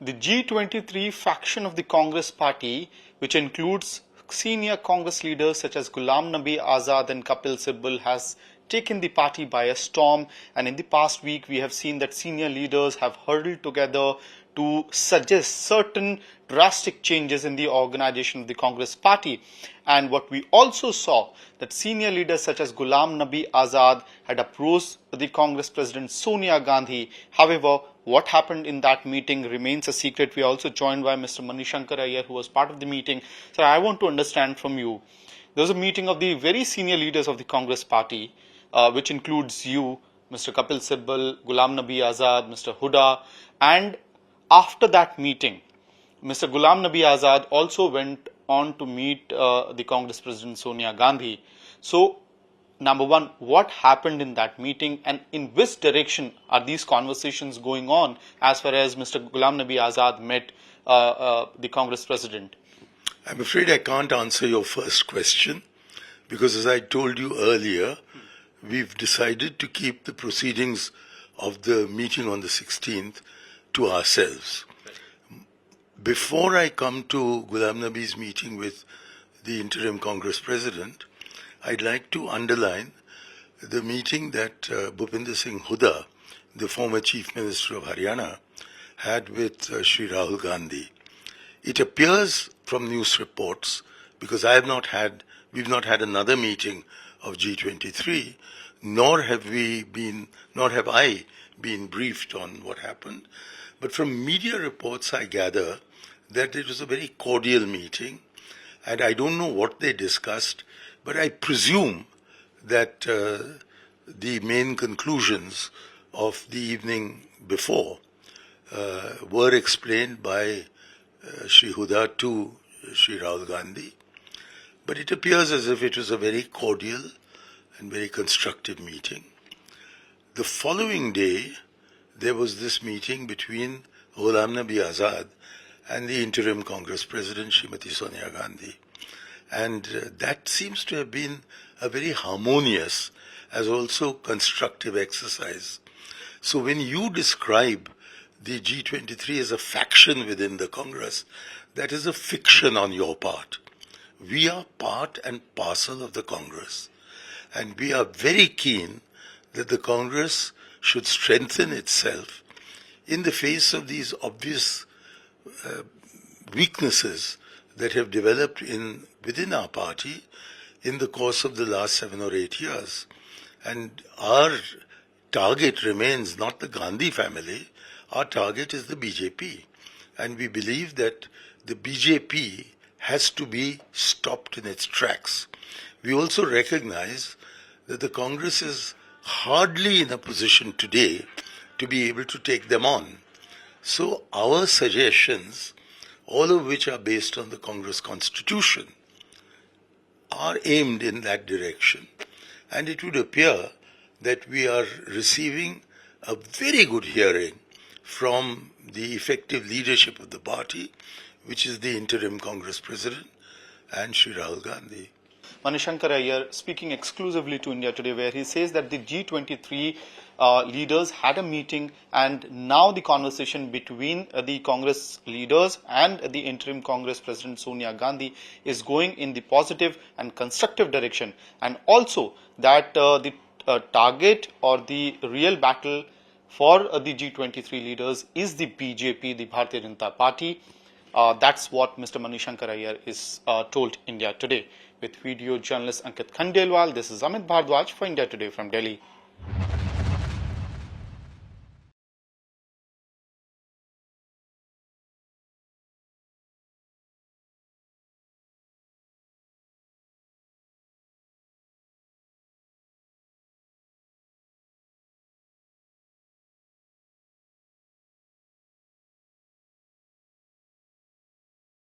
The G23 faction of the Congress party, which includes senior Congress leaders such as Ghulam Nabi Azad and Kapil Sibal, has taken the party by a storm, and in the past week we have seen that senior leaders have huddled together to suggest certain drastic changes in the organization of the Congress party. And what we also saw, that senior leaders such as Ghulam Nabi Azad had approached the Congress President Sonia Gandhi. However, what happened in that meeting remains a secret. We are also joined by Mr. Manishankar Iyer, who was part of the meeting. So I want to understand from you, there was a meeting of the very senior leaders of the Congress party, which includes you, Mr. Kapil Sibal, Ghulam Nabi Azad, Mr. Huda, and after that meeting, Mr. Ghulam Nabi Azad also went on to meet the Congress President Sonia Gandhi. So, number one, what happened in that meeting, and in which direction are these conversations going on as far as Mr. Ghulam Nabi Azad met the Congress President? I'm afraid I can't answer your first question because, as I told you earlier, we've decided to keep the proceedings of the meeting on the 16th to ourselves. Before I come to Ghulam Nabi's meeting with the interim Congress President, I'd like to underline the meeting that Bhupinder Singh Huda, the former Chief Minister of Haryana, had with Shri Rahul Gandhi. It appears from news reports, because we've not had another meeting of G23, nor have I been briefed on what happened. But from media reports, I gather that it was a very cordial meeting, and I don't know what they discussed, but I presume that the main conclusions of the evening before were explained by Shri Huda to Shri Rahul Gandhi. But it appears as if it was a very cordial and very constructive meeting. The following day, there was this meeting between Ghulam Nabi Azad and the interim Congress President, Srimati Sonia Gandhi. And that seems to have been a very harmonious as also constructive exercise. So when you describe the G23 as a faction within the Congress, that is a fiction on your part. We are part and parcel of the Congress. And we are very keen that the Congress should strengthen itself in the face of these obvious weaknesses that have developed within our party in the course of the last 7 or 8 years. And our target remains not the Gandhi family, our target is the BJP. And we believe that the BJP has to be stopped in its tracks. We also recognize that the Congress is hardly in a position today to be able to take them on. So our suggestions, all of which are based on the Congress Constitution, are aimed in that direction. And it would appear that we are receiving a very good hearing from the effective leadership of the party, which is the interim Congress President and Shri Rahul Gandhi. Manishankar Iyer speaking exclusively to India Today, where he says that the G23 leaders had a meeting, and now the conversation between the Congress leaders and the interim Congress President Sonia Gandhi is going in the positive and constructive direction, and also that the target or the real battle for the G23 leaders is the BJP, the Bharatiya Janata Party. That's what Mr. Manishankar Iyer is told India Today. With video journalist Ankit Khandelwal, this is Amit Bhardwaj for India Today from Delhi.